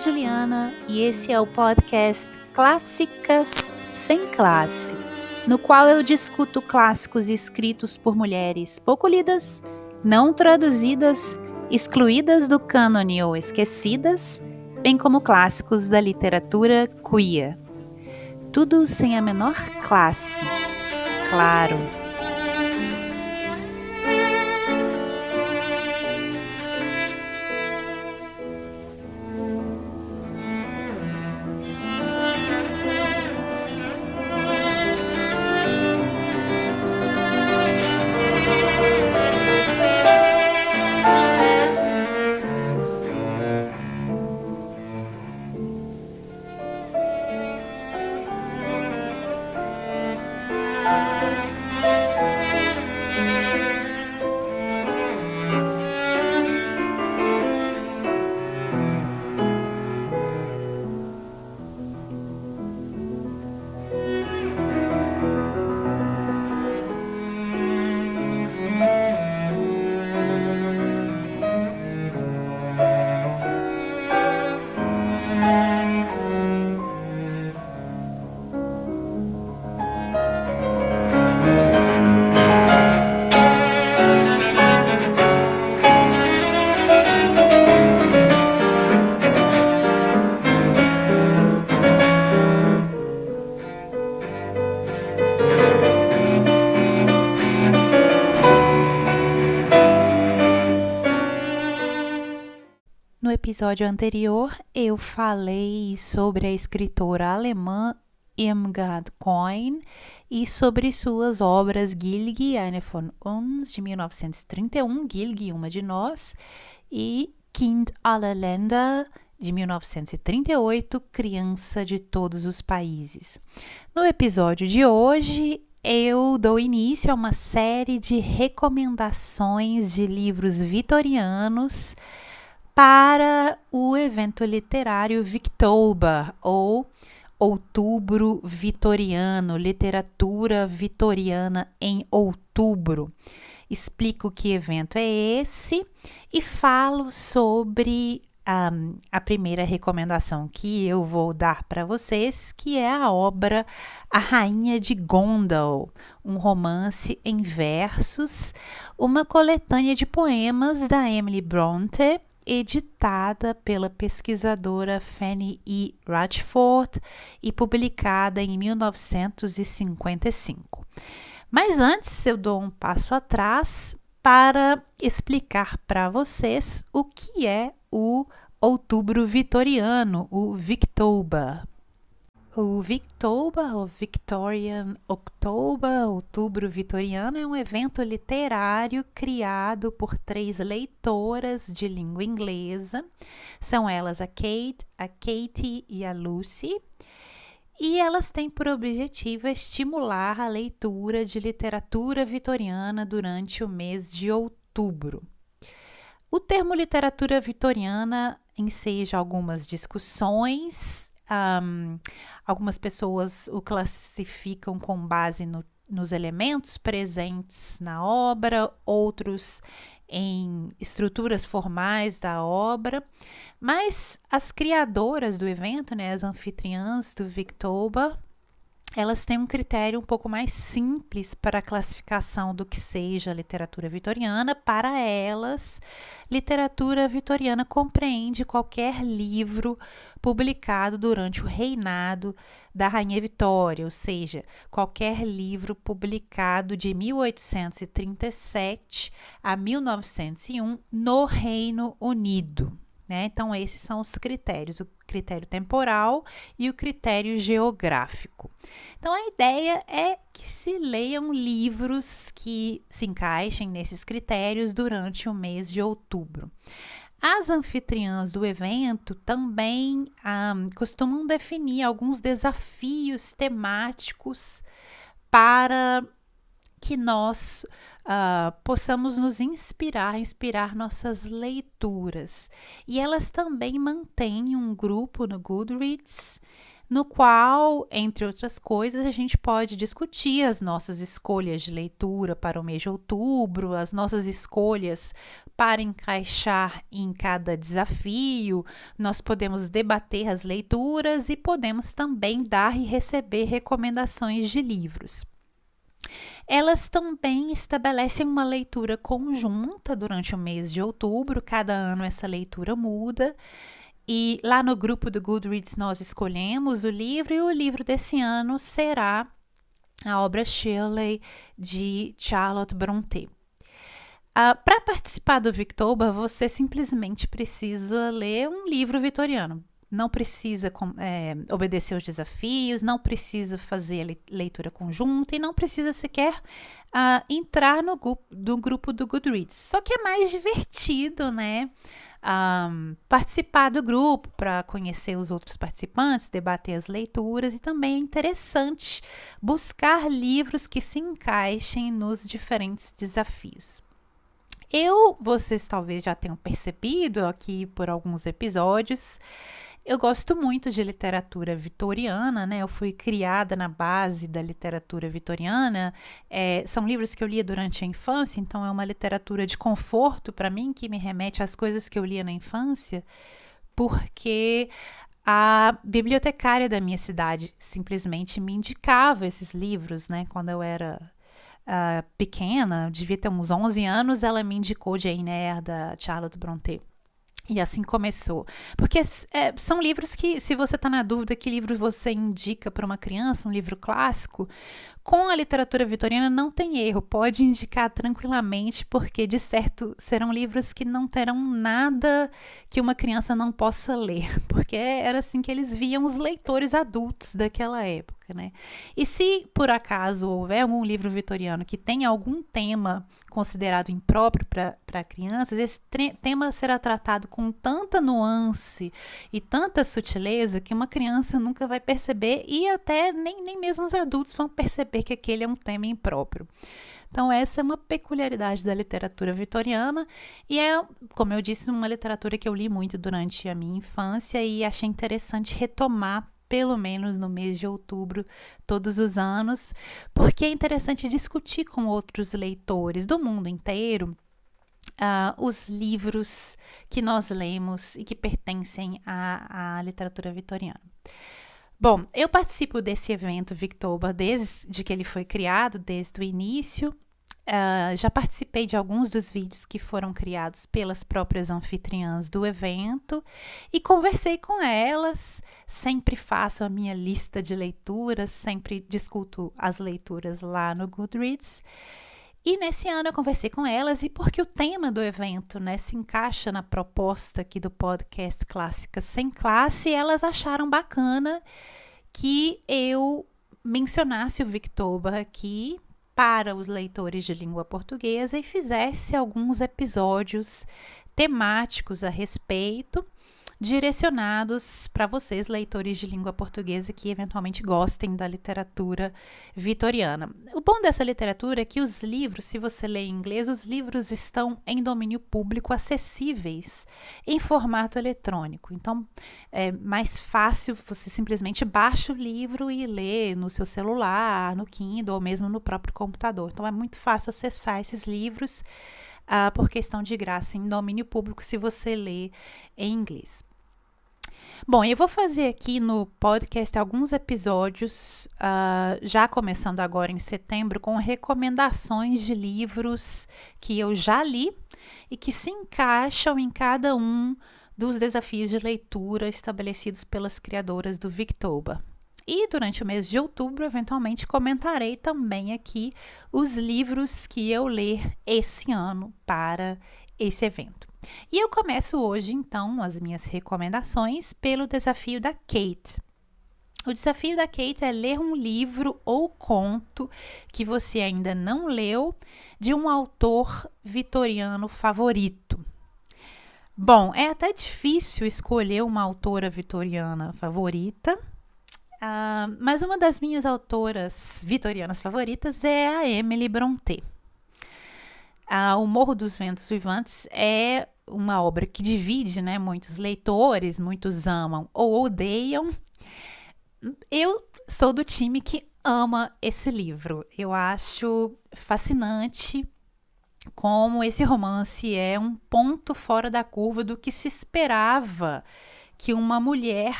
é Juliana e esse é o podcast Clássicas Sem Classe, no qual eu discuto clássicos escritos por mulheres pouco lidas, não traduzidas, excluídas do cânone ou esquecidas, bem como clássicos da literatura queer. Tudo sem a menor classe, claro. No episódio anterior, eu falei sobre a escritora alemã Irmgard Coin e sobre suas obras Gilgi, eine von uns, de 1931, Gilgi, uma de nós, e Kind aller Länder, de 1938, Criança de Todos os Países. No episódio de hoje, eu dou início a uma série de recomendações de livros vitorianos para o evento literário Victober, ou Outubro Vitoriano, literatura vitoriana em outubro. Explico que evento é esse e falo sobre a primeira recomendação que eu vou dar para vocês, que é a obra A Rainha de Gondal, um romance em versos, uma coletânea de poemas da Emily Bronte, editada pela pesquisadora Fanny E. Radford e publicada em 1955. Mas antes eu dou um passo atrás para explicar para vocês o que é o Outubro Vitoriano, o Victober. O Victober, ou Victorian October, Outubro Vitoriano, é um evento literário criado por 3 leitoras de língua inglesa. São elas a Kate, a Katie e a Lucy. E elas têm por objetivo estimular a leitura de literatura vitoriana durante o mês de outubro. O termo literatura vitoriana enseja algumas discussões. Algumas pessoas o classificam com base nos elementos presentes na obra, outros em estruturas formais da obra, mas as criadoras do evento, as anfitriãs do Victober, elas têm um critério um pouco mais simples para a classificação do que seja literatura vitoriana. Para elas, literatura vitoriana compreende qualquer livro publicado durante o reinado da Rainha Vitória, ou seja, qualquer livro publicado de 1837 a 1901 no Reino Unido. Então, esses são os critérios, o critério temporal e o critério geográfico. Então, a ideia é que se leiam livros que se encaixem nesses critérios durante o mês de outubro. As anfitriãs do evento também costumam definir alguns desafios temáticos para que nós possamos nos inspirar nossas leituras. E elas também mantêm um grupo no Goodreads, no qual, entre outras coisas, a gente pode discutir as nossas escolhas de leitura para o mês de outubro, as nossas escolhas para encaixar em cada desafio. Nós podemos debater as leituras e podemos também dar e receber recomendações de livros. Elas também estabelecem uma leitura conjunta durante o mês de outubro, cada ano essa leitura muda. E lá no grupo do Goodreads nós escolhemos o livro, e o livro desse ano será a obra Shirley, de Charlotte Brontë. Para participar do Victober, você simplesmente precisa ler um livro vitoriano. Não precisa obedecer aos desafios, não precisa fazer leitura conjunta e não precisa sequer entrar no grupo do Goodreads. Só que é mais divertido, né? Participar do grupo para conhecer os outros participantes, debater as leituras, e também é interessante buscar livros que se encaixem nos diferentes desafios. Vocês talvez já tenham percebido aqui por alguns episódios, eu gosto muito de literatura vitoriana, né? Eu fui criada na base da literatura vitoriana. São livros que eu lia durante a infância, então é uma literatura de conforto para mim, que me remete às coisas que eu lia na infância, porque a bibliotecária da minha cidade simplesmente me indicava esses livros, né? Quando eu era pequena, devia ter uns 11 anos, ela me indicou Jane Eyre, da Charlotte Brontë. E assim começou. Porque são livros que, se você está na dúvida que livro você indica para uma criança, um livro clássico, com a literatura vitoriana não tem erro, pode indicar tranquilamente, porque de certo serão livros que não terão nada que uma criança não possa ler, porque era assim que eles viam os leitores adultos daquela época, né? E se por acaso houver algum livro vitoriano que tenha algum tema considerado impróprio para crianças, esse tema será tratado com tanta nuance e tanta sutileza que uma criança nunca vai perceber, e até nem mesmo os adultos vão perceber que aquele é um tema impróprio. Então essa é uma peculiaridade da literatura vitoriana, e como eu disse, uma literatura que eu li muito durante a minha infância e achei interessante retomar pelo menos no mês de outubro, todos os anos, porque é interessante discutir com outros leitores do mundo inteiro os livros que nós lemos e que pertencem à literatura vitoriana. Bom, eu participo desse evento Victober desde que ele foi criado, desde o início. Já participei de alguns dos vídeos que foram criados pelas próprias anfitriãs do evento e conversei com elas. Sempre faço a minha lista de leituras, sempre discuto as leituras lá no Goodreads. E nesse ano eu conversei com elas, e porque o tema do evento, né, se encaixa na proposta aqui do podcast Clássicas Sem Classe, elas acharam bacana que eu mencionasse o Victober aqui para os leitores de língua portuguesa e fizesse alguns episódios temáticos a respeito, direcionados para vocês, leitores de língua portuguesa, que eventualmente gostem da literatura vitoriana. O bom dessa literatura é que os livros, se você lê em inglês, os livros estão em domínio público, acessíveis em formato eletrônico. Então, é mais fácil, você simplesmente baixa o livro e lê no seu celular, no Kindle ou mesmo no próprio computador. Então, é muito fácil acessar esses livros porque estão de graça em domínio público se você lê em inglês. Bom, eu vou fazer aqui no podcast alguns episódios, já começando agora em setembro, com recomendações de livros que eu já li e que se encaixam em cada um dos desafios de leitura estabelecidos pelas criadoras do Victober. E durante o mês de outubro, eventualmente, comentarei também aqui os livros que eu ler esse ano para esse evento. E eu começo hoje, então, as minhas recomendações pelo desafio da Kate. O desafio da Kate é ler um livro ou conto que você ainda não leu de um autor vitoriano favorito. Bom, é até difícil escolher uma autora vitoriana favorita, mas uma das minhas autoras vitorianas favoritas é a Emily Brontë. O Morro dos Ventos Vivantes é uma obra que divide, né, muitos leitores, muitos amam ou odeiam, Eu sou do time que ama esse livro. Eu acho fascinante como esse romance é um ponto fora da curva do que se esperava que uma mulher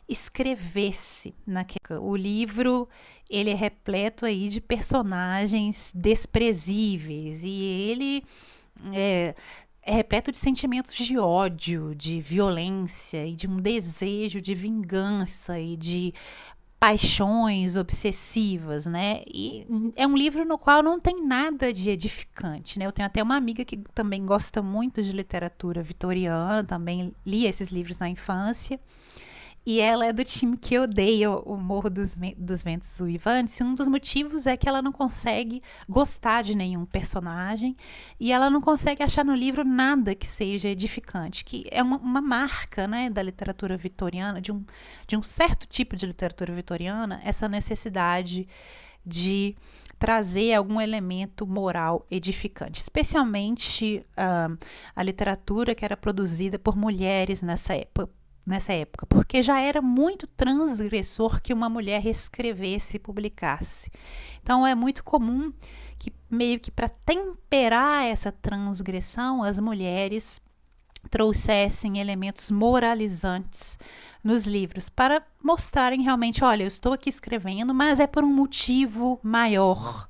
escrevesse naquele. O livro, ele é repleto aí de personagens desprezíveis e ele é repleto de sentimentos de ódio, de violência e de um desejo de vingança e de paixões obsessivas, né? E é um livro no qual não tem nada de edificante, né? Eu tenho até uma amiga que também gosta muito de literatura vitoriana, também lia esses livros na infância. E ela é do time que odeia o Morro dos Ventos Uivantes. Um dos motivos é que ela não consegue gostar de nenhum personagem e ela não consegue achar no livro nada que seja edificante, que é uma marca, né, da literatura vitoriana, de um certo tipo de literatura vitoriana, essa necessidade de trazer algum elemento moral edificante, especialmente a literatura que era produzida por mulheres nessa época, porque já era muito transgressor que uma mulher escrevesse e publicasse. Então é muito comum que, meio que para temperar essa transgressão, as mulheres trouxessem elementos moralizantes nos livros para mostrarem realmente, olha, eu estou aqui escrevendo, mas é por um motivo maior.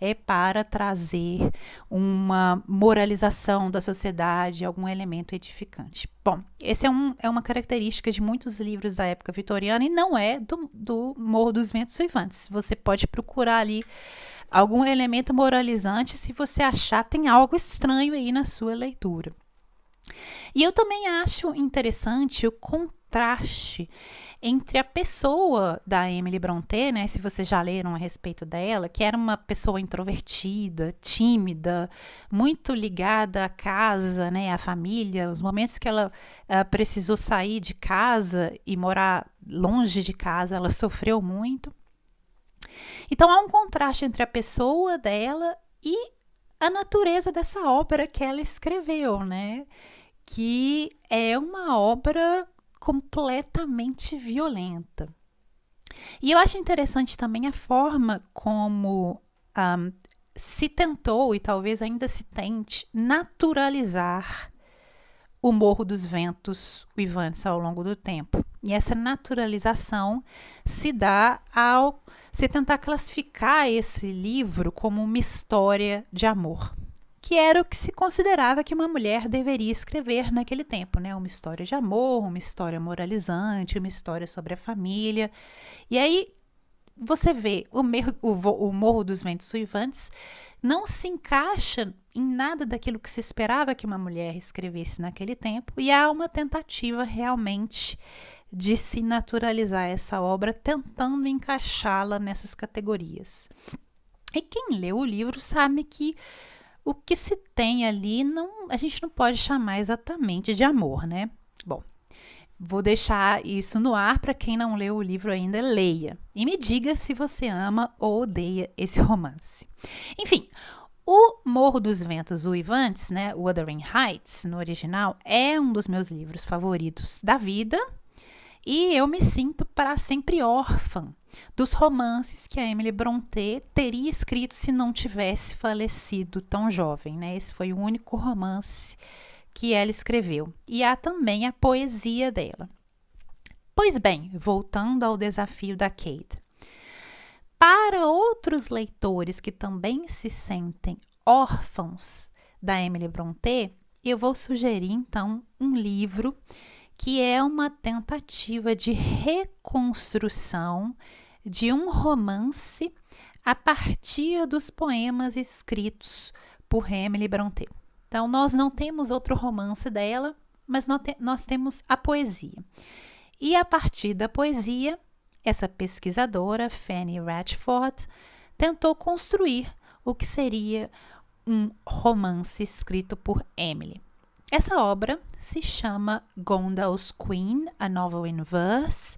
É para trazer uma moralização da sociedade, algum elemento edificante. Bom, essa é uma característica de muitos livros da época vitoriana e não é do Morro dos Ventos Uivantes. Você pode procurar ali algum elemento moralizante se você achar tem algo estranho aí na sua leitura. E eu também acho interessante o contraste entre a pessoa da Emily Brontë, né, se vocês já leram a respeito dela, que era uma pessoa introvertida, tímida, muito ligada à casa, né, à família, os momentos que ela precisou sair de casa e morar longe de casa, ela sofreu muito. Então há um contraste entre a pessoa dela e a natureza dessa obra que ela escreveu, né? Que é uma obra completamente violenta. E eu acho interessante também a forma como se tentou e talvez ainda se tente naturalizar o Morro dos Ventos Uivantes ao longo do tempo. E essa naturalização se dá ao se tentar classificar esse livro como uma história de amor, que era o que se considerava que uma mulher deveria escrever naquele tempo, né? Uma história de amor, uma história moralizante, uma história sobre a família. E aí você vê o Morro dos Ventos Uivantes não se encaixa em nada daquilo que se esperava que uma mulher escrevesse naquele tempo, e há uma tentativa realmente de se naturalizar essa obra, tentando encaixá-la nessas categorias. E quem leu o livro sabe que o que se tem ali, a gente não pode chamar exatamente de amor, né? Bom, vou deixar isso no ar para quem não leu o livro ainda, leia. E me diga se você ama ou odeia esse romance. Enfim, o Morro dos Ventos Uivantes, né, Wuthering Heights, no original, é um dos meus livros favoritos da vida. E eu me sinto para sempre órfã dos romances que a Emily Brontë teria escrito se não tivesse falecido tão jovem, né? Esse foi o único romance que ela escreveu. E há também a poesia dela. Pois bem, voltando ao desafio da Kate. Para outros leitores que também se sentem órfãos da Emily Brontë, eu vou sugerir então um livro que é uma tentativa de reconstrução de um romance a partir dos poemas escritos por Emily Brontë. Então, nós não temos outro romance dela, mas nós temos a poesia. E a partir da poesia, essa pesquisadora, Fanny Radford, tentou construir o que seria um romance escrito por Emily. Essa obra se chama Gondal's Queen, a Novel in Verse,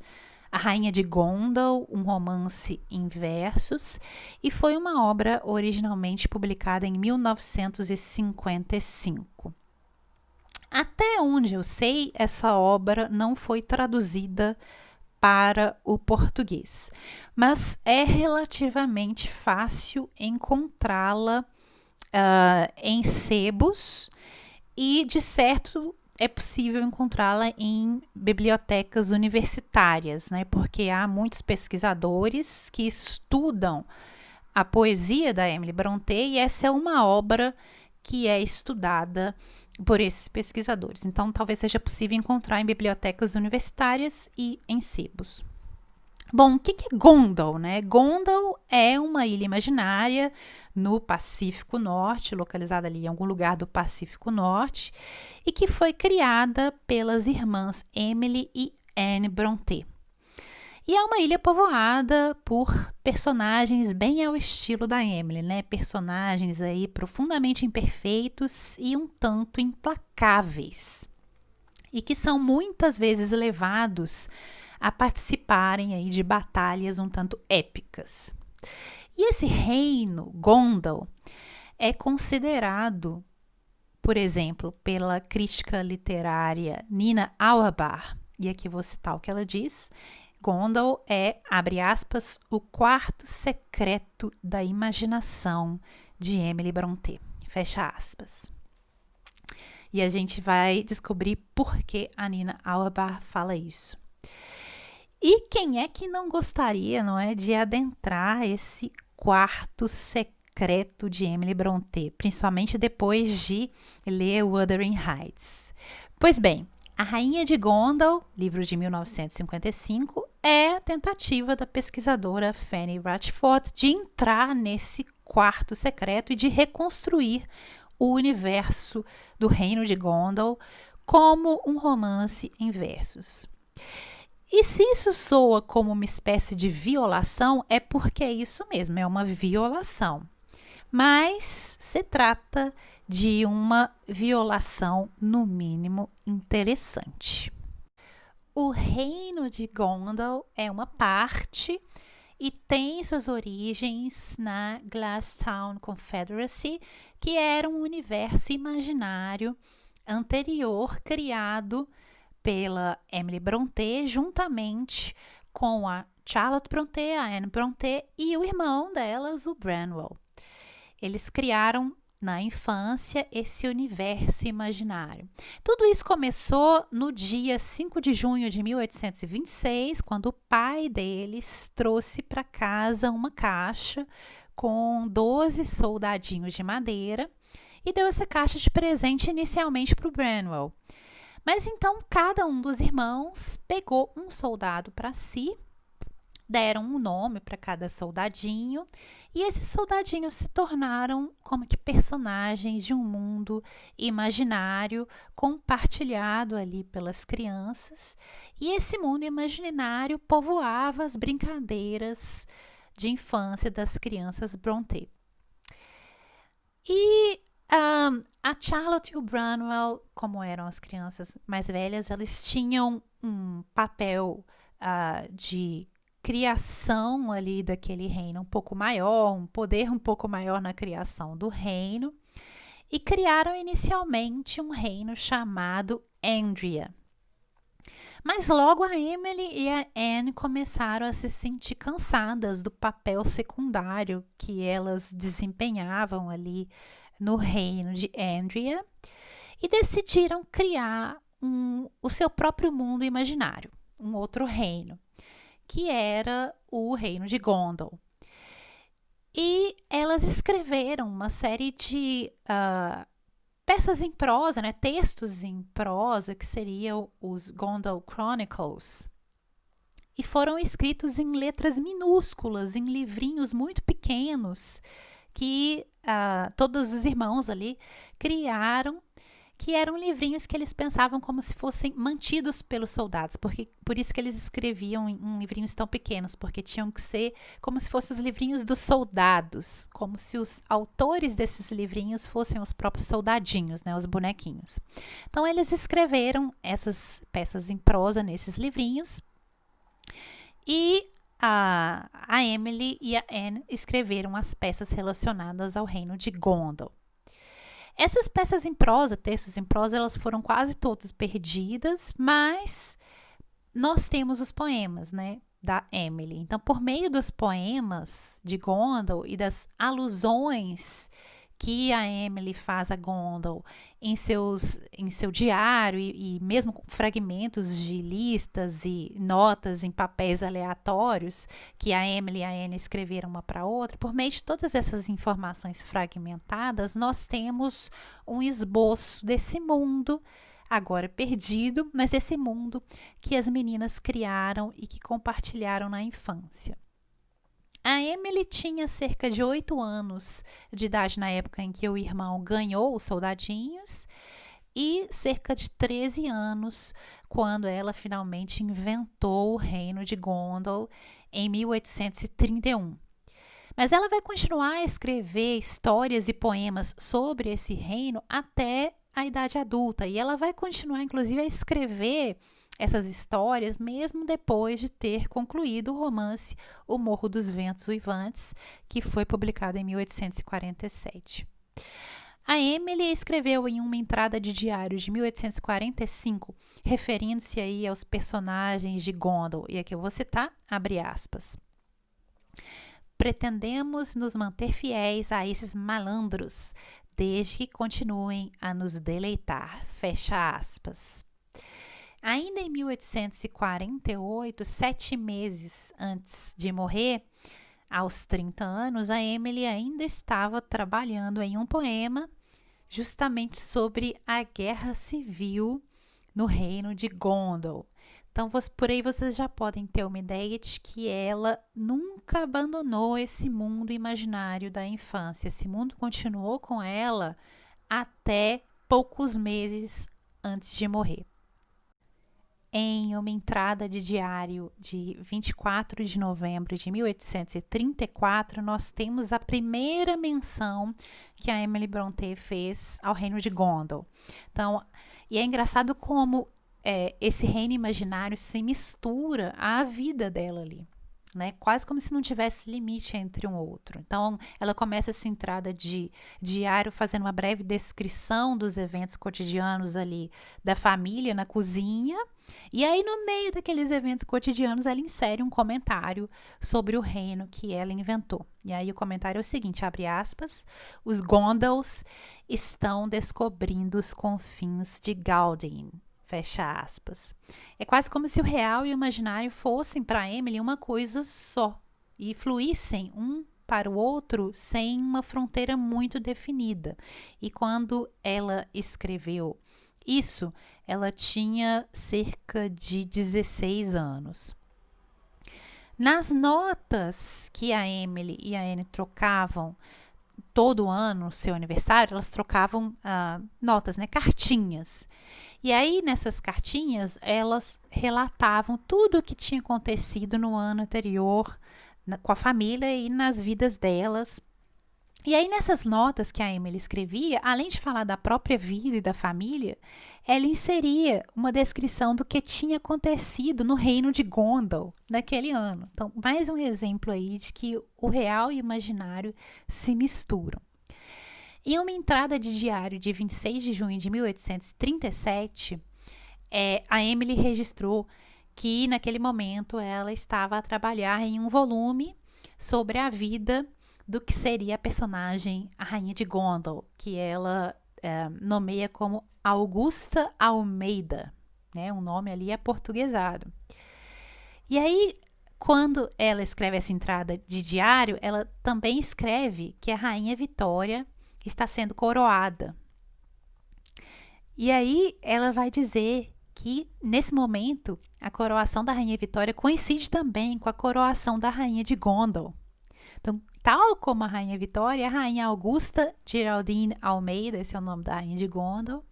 A Rainha de Gondal, um romance em versos, e foi uma obra originalmente publicada em 1955. Até onde eu sei, essa obra não foi traduzida para o português, mas é relativamente fácil encontrá-la em sebos e, de certo, é possível encontrá-la em bibliotecas universitárias, né? Porque há muitos pesquisadores que estudam a poesia da Emily Brontë e essa é uma obra que é estudada por esses pesquisadores. Então, talvez seja possível encontrar em bibliotecas universitárias e em sebos. Bom, o que é Gondal, né? Gondal é uma ilha imaginária no Pacífico Norte, localizada ali em algum lugar do Pacífico Norte, e que foi criada pelas irmãs Emily e Anne Brontë. E é uma ilha povoada por personagens bem ao estilo da Emily, né? Personagens aí profundamente imperfeitos e um tanto implacáveis. E que são muitas vezes levados a participarem aí de batalhas um tanto épicas. E esse reino, Gondal, é considerado, por exemplo, pela crítica literária Nina Auerbach, e aqui vou citar o que ela diz: Gondal é, abre aspas, o quarto secreto da imaginação de Emily Brontë, fecha aspas. E a gente vai descobrir por que a Nina Auerbach fala isso. E quem é que não gostaria, não é, de adentrar esse quarto secreto de Emily Brontë, principalmente depois de ler Wuthering Heights? Pois bem, A Rainha de Gondal, livro de 1955, é a tentativa da pesquisadora Fanny Ratchford de entrar nesse quarto secreto e de reconstruir o universo do Reino de Gondal como um romance em versos. E se isso soa como uma espécie de violação, é porque é isso mesmo, é uma violação. Mas se trata de uma violação, no mínimo, interessante. O Reino de Gondal é uma parte e tem suas origens na Glasstown Confederacy, que era um universo imaginário anterior criado pela Emily Brontë, juntamente com a Charlotte Brontë, a Anne Brontë e o irmão delas, o Branwell. Eles criaram na infância esse universo imaginário. Tudo isso começou no dia 5 de junho de 1826, quando o pai deles trouxe para casa uma caixa com 12 soldadinhos de madeira e deu essa caixa de presente inicialmente para o Branwell. Mas então cada um dos irmãos pegou um soldado para si, deram um nome para cada soldadinho e esses soldadinhos se tornaram como que personagens de um mundo imaginário compartilhado ali pelas crianças, e esse mundo imaginário povoava as brincadeiras de infância das crianças Brontë. E a Charlotte e o Branwell, como eram as crianças mais velhas, eles tinham um papel de criação ali daquele reino um pouco maior, um poder um pouco maior na criação do reino, e criaram inicialmente um reino chamado Andria. Mas logo a Emily e a Anne começaram a se sentir cansadas do papel secundário que elas desempenhavam ali no reino de Andria e decidiram criar o seu próprio mundo imaginário, um outro reino, que era o Reino de Gondal. E elas escreveram uma série de peças em prosa, né, textos em prosa, que seriam os Gondal Chronicles. E foram escritos em letras minúsculas, em livrinhos muito pequenos, que todos os irmãos ali criaram, que eram livrinhos que eles pensavam como se fossem mantidos pelos soldados, por isso que eles escreviam em livrinhos tão pequenos, porque tinham que ser como se fossem os livrinhos dos soldados, como se os autores desses livrinhos fossem os próprios soldadinhos, né, os bonequinhos. Então eles escreveram essas peças em prosa nesses livrinhos, e a Emily e a Anne escreveram as peças relacionadas ao reino de Gondal. Essas peças em prosa, textos em prosa, elas foram quase todas perdidas, mas nós temos os poemas, né, da Emily. Então, por meio dos poemas de Gondel e das alusões que a Emily faz a Gondel em seu diário e mesmo fragmentos de listas e notas em papéis aleatórios que a Emily e a Anne escreveram uma para outra, por meio de todas essas informações fragmentadas, nós temos um esboço desse mundo agora perdido, mas esse mundo que as meninas criaram e que compartilharam na infância. A Emily tinha cerca de 8 anos de idade na época em que o irmão ganhou os soldadinhos e cerca de 13 anos quando ela finalmente inventou o reino de Gondel em 1831. Mas ela vai continuar a escrever histórias e poemas sobre esse reino até a idade adulta. E ela vai continuar, inclusive, a escrever essas histórias mesmo depois de ter concluído o romance O Morro dos Ventos Uivantes, que foi publicado em 1847. A Emily escreveu em uma entrada de diário de 1845, referindo-se aí aos personagens de Gondel, e aqui eu vou citar, abre aspas. Pretendemos nos manter fiéis a esses malandros, desde que continuem a nos deleitar. Fecha aspas. Ainda em 1848, 7 meses antes de morrer, aos 30 anos, a Emily ainda estava trabalhando em um poema justamente sobre a guerra civil no reino de Gondel. Então, por aí vocês já podem ter uma ideia de que ela nunca abandonou esse mundo imaginário da infância. Esse mundo continuou com ela até poucos meses antes de morrer. Em uma entrada de diário de 24 de novembro de 1834, nós temos a primeira menção que a Emily Brontë fez ao reino de Gondel. Então, e é engraçado como esse reino imaginário se mistura à vida dela ali, né? Quase como se não tivesse limite entre um outro. Então, ela começa essa entrada de diário fazendo uma breve descrição dos eventos cotidianos ali da família na cozinha, e aí no meio daqueles eventos cotidianos ela insere um comentário sobre o reino que ela inventou. E aí o comentário é o seguinte, abre aspas, os Gondels estão descobrindo os confins de Galdin. Fecha aspas. É quase como se o real e o imaginário fossem para Emily uma coisa só e fluíssem um para o outro sem uma fronteira muito definida. E quando ela escreveu isso, ela tinha cerca de 16 anos. Nas notas que a Emily e a Anne trocavam todo ano, seu aniversário, elas trocavam notas, né, cartinhas. E aí, nessas cartinhas, elas relatavam tudo o que tinha acontecido no ano anterior com a família e nas vidas delas. E aí, nessas notas que a Emily escrevia, além de falar da própria vida e da família, ela inseria uma descrição do que tinha acontecido no reino de Gondel naquele ano. Então, mais um exemplo aí de que o real e o imaginário se misturam. Em uma entrada de diário de 26 de junho de 1837, a Emily registrou que naquele momento ela estava a trabalhar em um volume sobre a vida do que seria a personagem, a rainha de Gondel, que ela nomeia como Augusta Almeida, né? Um nome ali aportuguesado. E aí, quando ela escreve essa entrada de diário, ela também escreve que a rainha Vitória está sendo coroada. E aí ela vai dizer que nesse momento a coroação da rainha Vitória coincide também com a coroação da rainha de Gondel. Então, tal como a rainha Vitória, a rainha Augusta Geraldine Almeida, esse é o nome da rainha de Gondel,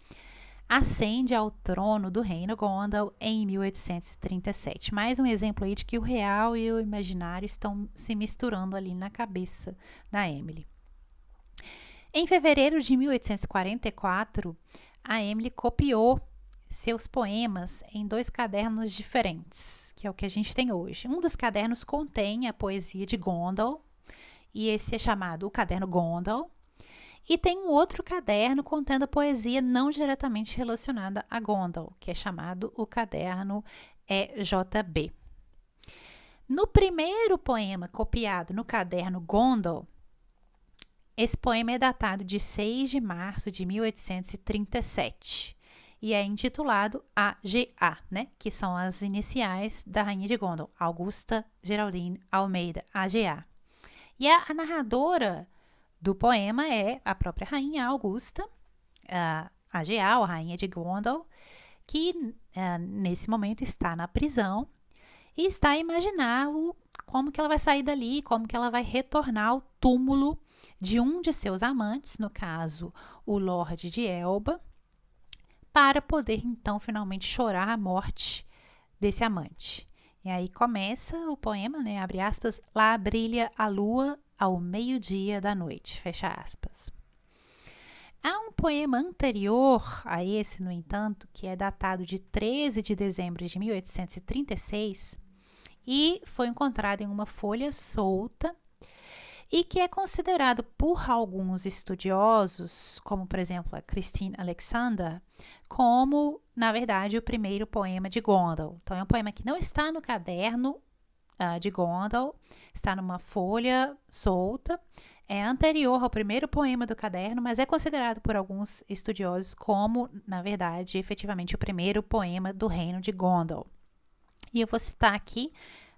ascende ao trono do reino Gondel em 1837. Mais um exemplo aí de que o real e o imaginário estão se misturando ali na cabeça da Emily. Em fevereiro de 1844, a Emily copiou seus poemas em 2 cadernos diferentes, que é o que a gente tem hoje. Um dos cadernos contém a poesia de Gondel, e esse é chamado o Caderno Gondel, e tem um outro caderno contendo a poesia não diretamente relacionada a Gondel, que é chamado o Caderno é JB. No primeiro poema copiado no caderno Gondel, esse poema é datado de 6 de março de 1837 e é intitulado AGA, né, que são as iniciais da Rainha de Gondel, Augusta Geraldine Almeida, AGA. E a narradora do poema é a própria Rainha Augusta, AGA, a Rainha de Gondel, que nesse momento está na prisão e está a imaginar como que ela vai sair dali, como que ela vai retornar ao túmulo de um de seus amantes, no caso, o Lorde de Elba, para poder então finalmente chorar a morte desse amante. E aí começa o poema, né? Abre aspas, lá brilha a lua ao meio-dia da noite, fecha aspas. Há um poema anterior a esse, no entanto, que é datado de 13 de dezembro de 1836 e foi encontrado em uma folha solta e que é considerado por alguns estudiosos, como por exemplo a Christine Alexander, como, na verdade, o primeiro poema de Gondel. Então é um poema que não está no caderno de Gondel, está numa folha solta, é anterior ao primeiro poema do caderno, mas é considerado por alguns estudiosos como, na verdade, efetivamente o primeiro poema do reino de Gondel. E eu vou citar aqui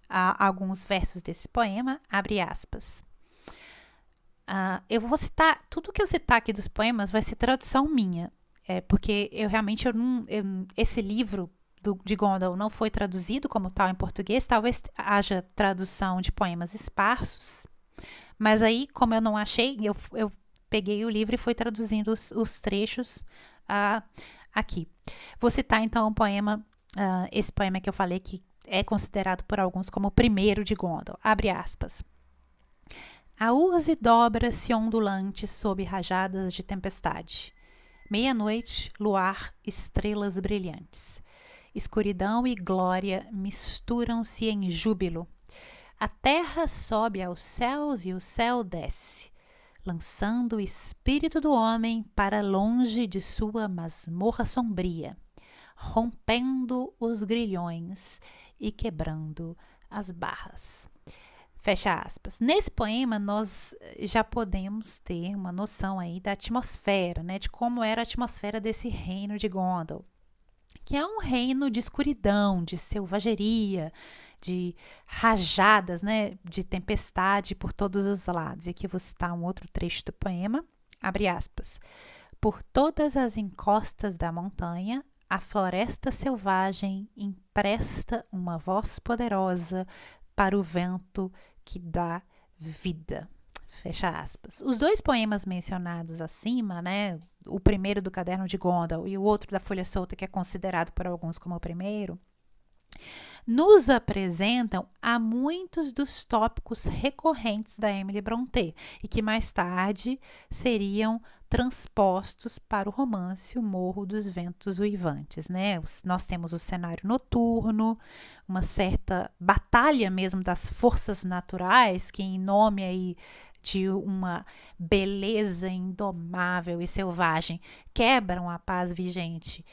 alguns versos desse poema, abre aspas. Eu vou citar, tudo que eu citar aqui dos poemas vai ser tradução minha, porque esse livro de Gondel não foi traduzido como tal em português, talvez haja tradução de poemas esparsos, mas aí, como eu não achei, eu peguei o livro e fui traduzindo os trechos aqui. Vou citar então um poema, esse poema que eu falei que é considerado por alguns como o primeiro de Gondel, abre aspas. A urze dobra-se ondulante sob rajadas de tempestade. Meia-noite, luar, estrelas brilhantes. Escuridão e glória misturam-se em júbilo. A terra sobe aos céus e o céu desce, lançando o espírito do homem para longe de sua masmorra sombria, rompendo os grilhões e quebrando as barras. Fecha aspas. Nesse poema, nós já podemos ter uma noção aí da atmosfera, né? De como era a atmosfera desse reino de Gondel, que é um reino de escuridão, de selvageria, de rajadas, né? De tempestade por todos os lados. E aqui eu vou citar um outro trecho do poema, abre aspas. Por todas as encostas da montanha, a floresta selvagem empresta uma voz poderosa para o vento que dá vida. Fecha aspas. Os dois poemas mencionados acima, né, o primeiro do caderno de Gondel e o outro da folha solta, que é considerado por alguns como o primeiro, nos apresentam a muitos dos tópicos recorrentes da Emily Brontë e que mais tarde seriam transpostos para o romance O Morro dos Ventos Uivantes, né? Nós temos o cenário noturno, uma certa batalha mesmo das forças naturais que, em nome aí de uma beleza indomável e selvagem, quebram a paz vigente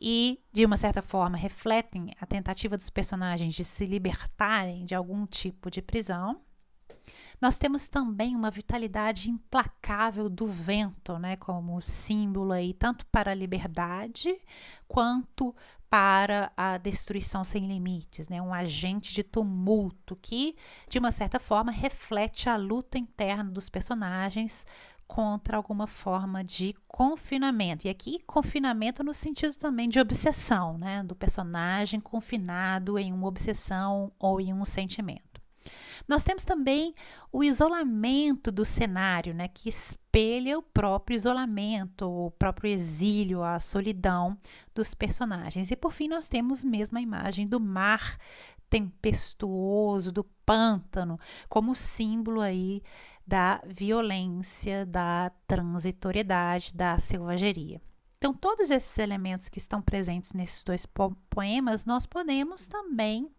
e, de uma certa forma, refletem a tentativa dos personagens de se libertarem de algum tipo de prisão. Nós temos também uma vitalidade implacável do vento, né, como símbolo aí, tanto para a liberdade quanto para a destruição sem limites, né, um agente de tumulto que, de uma certa forma, reflete a luta interna dos personagens contra alguma forma de confinamento. E aqui, confinamento no sentido também de obsessão, né, do personagem confinado em uma obsessão ou em um sentimento. Nós temos também o isolamento do cenário, né, que espelha o próprio isolamento, o próprio exílio, a solidão dos personagens. E por fim, nós temos mesmo a imagem do mar tempestuoso, do pântano, como símbolo aí da violência, da transitoriedade, da selvageria. Então, todos esses elementos que estão presentes nesses dois poemas, nós podemos também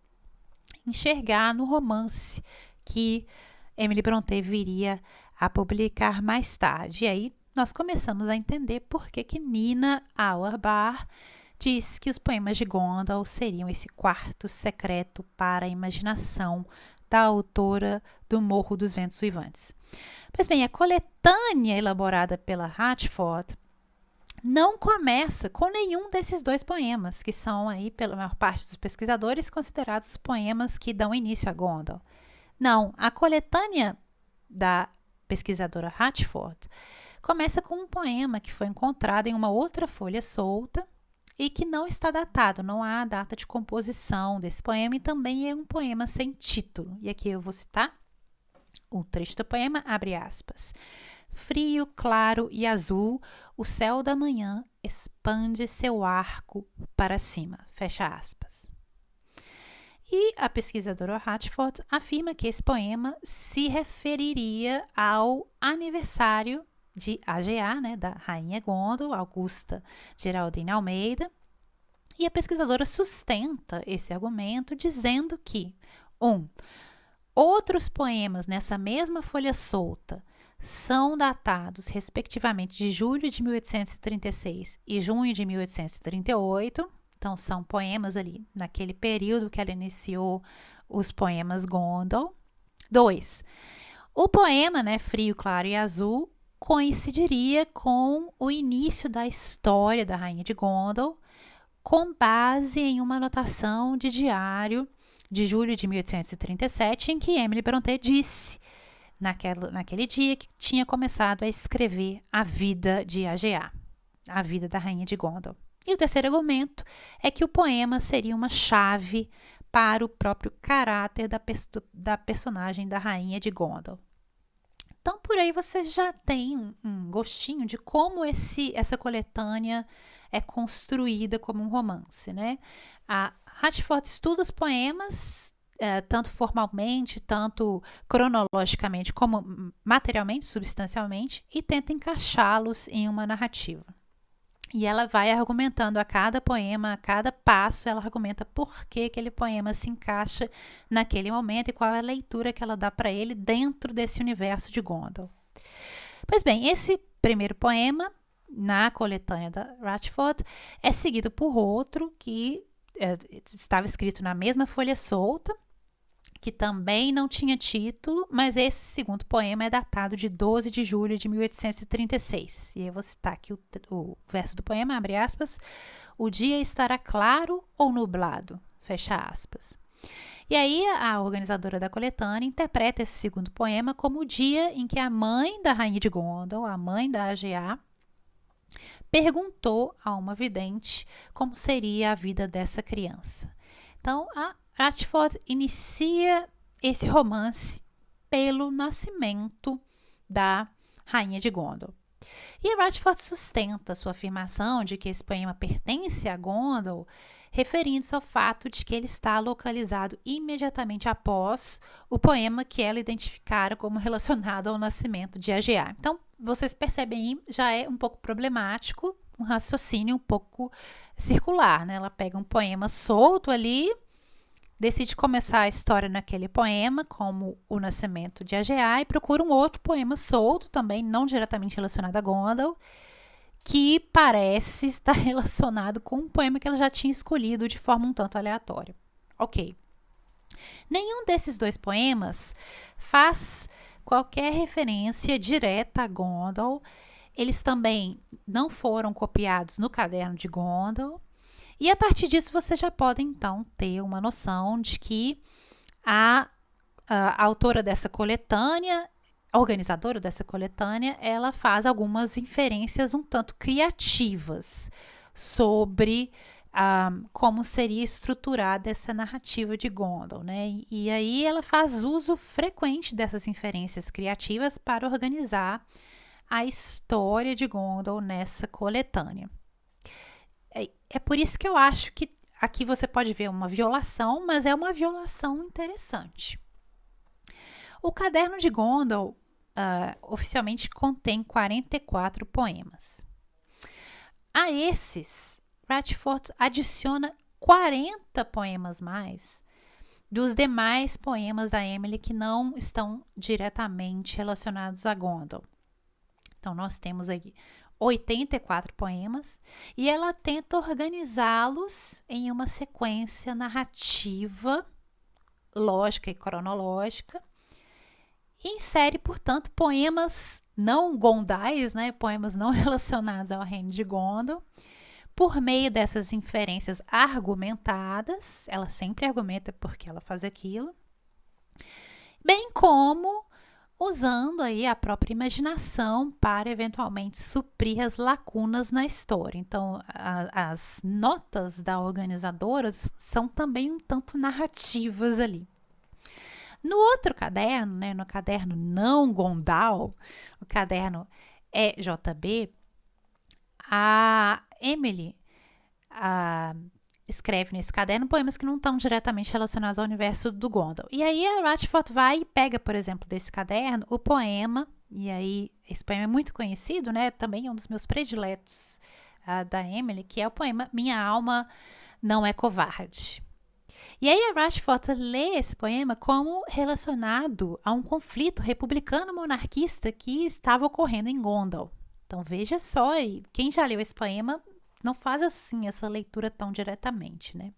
enxergar no romance que Emily Brontë viria a publicar mais tarde. E aí nós começamos a entender por que Nina Auerbach diz que os poemas de Gondal seriam esse quarto secreto para a imaginação da autora do Morro dos Ventos Uivantes. Pois bem, a coletânea elaborada pela Hatchford não começa com nenhum desses dois poemas, que são aí, pela maior parte dos pesquisadores, considerados os poemas que dão início a Gondal. Não, a coletânea da pesquisadora Hatchford começa com um poema que foi encontrado em uma outra folha solta e que não está datado, não há data de composição desse poema, e também é um poema sem título. E aqui eu vou citar o trecho do poema, abre aspas. Frio, claro e azul, o céu da manhã expande seu arco para cima, fecha aspas. E a pesquisadora Hatchford afirma que esse poema se referiria ao aniversário de AGA, né, da Rainha Gondal, Augusta Geraldine Almeida, e a pesquisadora sustenta esse argumento dizendo que, outros poemas nessa mesma folha solta são datados, respectivamente, de julho de 1836 e junho de 1838, então são poemas ali naquele período que ela iniciou os poemas Gondal. 2. O poema, né, Frio, Claro e Azul, coincidiria com o início da história da Rainha de Gondal, com base em uma anotação de diário de julho de 1837, em que Emily Brontë disse, naquele dia, que tinha começado a escrever a vida de AGA, a vida da Rainha de Gondal. E o terceiro argumento é que o poema seria uma chave para o próprio caráter da personagem da Rainha de Gondal. Então, por aí você já tem um gostinho de como essa coletânea é construída como um romance, né? A Hatchford estuda os poemas, tanto formalmente, tanto cronologicamente, como materialmente, substancialmente, e tenta encaixá-los em uma narrativa. E ela vai argumentando a cada poema, a cada passo, ela argumenta por que aquele poema se encaixa naquele momento e qual é a leitura que ela dá para ele dentro desse universo de Gondal. Pois bem, esse primeiro poema, na coletânea da Hatchford, é seguido por outro que estava escrito na mesma folha solta, que também não tinha título, mas esse segundo poema é datado de 12 de julho de 1836. E aí eu vou citar aqui o verso do poema, abre aspas, o dia estará claro ou nublado, fecha aspas. E aí a organizadora da coletânea interpreta esse segundo poema como o dia em que a mãe da Rainha de Gondal, a mãe da AGA, perguntou a uma vidente como seria a vida dessa criança. Então, a Hatchford inicia esse romance pelo nascimento da Rainha de Gondal. E a Hatchford sustenta sua afirmação de que esse poema pertence a Gondal, referindo-se ao fato de que ele está localizado imediatamente após o poema que ela identificara como relacionado ao nascimento de AGA. Então, vocês percebem aí, já é um pouco problemático, um raciocínio um pouco circular, né? Ela pega um poema solto ali, decide começar a história naquele poema, como o nascimento de AGA, e procura um outro poema solto, também não diretamente relacionado a Gondal, que parece estar relacionado com um poema que ela já tinha escolhido de forma um tanto aleatória. Ok. Nenhum desses dois poemas faz qualquer referência direta a Gondal. Eles também não foram copiados no caderno de Gondal. E a partir disso você já pode então ter uma noção de que a autora dessa coletânea, a organizadora dessa coletânea, ela faz algumas inferências um tanto criativas sobre como seria estruturada essa narrativa de Gondal, né? E aí ela faz uso frequente dessas inferências criativas para organizar a história de Gondal nessa coletânea. É por isso que eu acho que aqui você pode ver uma violação, mas é uma violação interessante. O caderno de Gondal oficialmente contém 44 poemas. A esses, Hatchford adiciona 40 poemas mais dos demais poemas da Emily que não estão diretamente relacionados a Gondal. Então, nós temos aí 84 poemas, e ela tenta organizá-los em uma sequência narrativa, lógica e cronológica, e insere, portanto, poemas não gondais, né, poemas não relacionados ao reino de Gondor, por meio dessas inferências argumentadas. Ela sempre argumenta porque ela faz aquilo, bem como usando aí a própria imaginação para eventualmente suprir as lacunas na história. Então, as notas da organizadora são também um tanto narrativas ali. No outro caderno, né, no caderno não Gondal, o caderno EJB, a Emily escreve nesse caderno poemas que não estão diretamente relacionados ao universo do Gondor. E aí a Ratchford vai e pega, por exemplo, desse caderno o poema, e aí esse poema é muito conhecido, né? Também é um dos meus prediletos da Emily, que é o poema Minha Alma Não é Covarde. E aí a Ratchford lê esse poema como relacionado a um conflito republicano-monarquista que estava ocorrendo em Gondor. Então veja só, e quem já leu esse poema não faz assim essa leitura tão diretamente, né?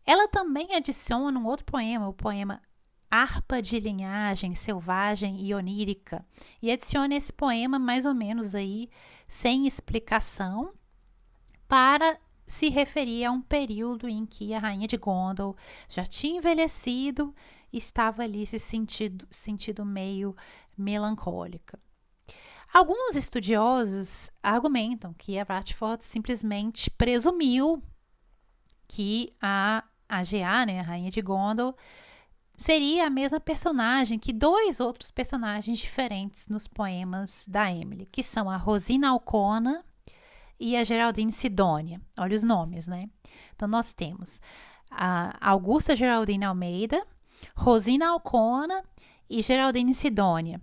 Ela também adiciona um outro poema, o poema Harpa de Linhagem Selvagem e Onírica, e adiciona esse poema mais ou menos aí sem explicação para se referir a um período em que a rainha de Gondor já tinha envelhecido e estava ali se sentindo meio melancólica. Alguns estudiosos argumentam que a Ratchford simplesmente presumiu que a AGA, né, a rainha de Gondor, seria a mesma personagem que dois outros personagens diferentes nos poemas da Emily, que são a Rosina Alcona e a Geraldine Sidônia. Olha os nomes, né? Então, nós temos a Augusta Geraldine Almeida, Rosina Alcona e Geraldine Sidônia.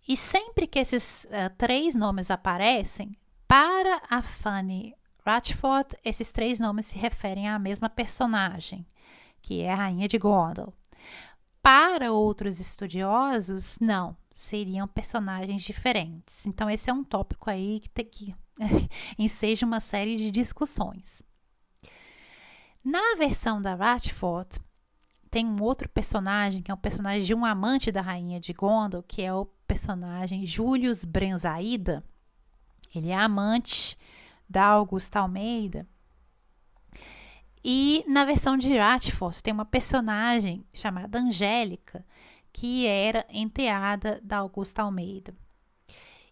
E sempre que esses três nomes aparecem, para a Fanny Ratchford, esses três nomes se referem à mesma personagem, que é a rainha de Gondor. Para outros estudiosos, não, seriam personagens diferentes. Então, esse é um tópico aí que enseja uma série de discussões. Na versão da Ratchford, tem um outro personagem, que é um personagem de um amante da rainha de Gondor, que é o personagem Julius Brenzaída. Ele é amante da Augusta Almeida. E na versão de Ratchford tem uma personagem chamada Angélica, que era enteada da Augusta Almeida.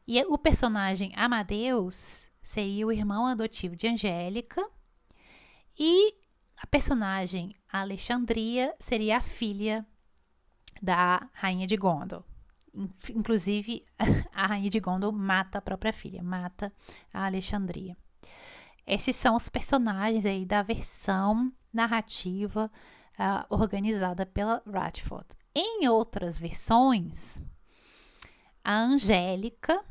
E o personagem Amadeus seria o irmão adotivo de Angélica, e a personagem Alexandria seria a filha da rainha de Gondor. Inclusive, a rainha de Gondor mata a própria filha, mata a Alexandria. Esses são os personagens aí da versão narrativa organizada pela Ratchford. Em outras versões, a Angélica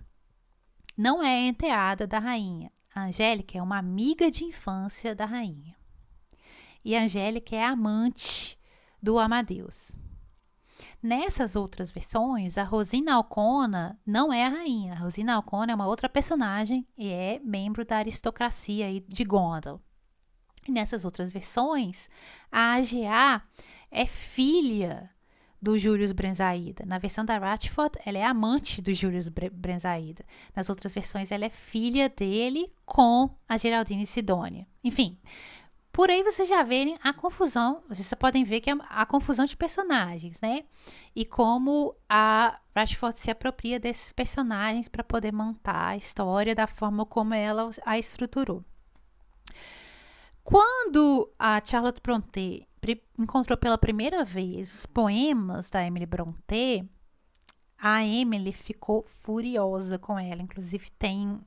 não é enteada da rainha. A Angélica é uma amiga de infância da rainha. E a Angélica é amante do Amadeus. Nessas outras versões, a Rosina Alcona não é a rainha. A Rosina Alcona é uma outra personagem e é membro da aristocracia aí de Gondor. E nessas outras versões, a AGA é filha do Julius Brenzaída. Na versão da Ratchford, ela é amante do Julius Brenzaída. Nas outras versões, ela é filha dele com a Geraldine Sidônia. Enfim, por aí vocês já verem a confusão, vocês só podem ver que é a confusão de personagens, né? E como a Ratchford se apropria desses personagens para poder montar a história da forma como ela a estruturou. Quando a Charlotte Brontë encontrou pela primeira vez os poemas da Emily Brontë, a Emily ficou furiosa com ela. Inclusive tem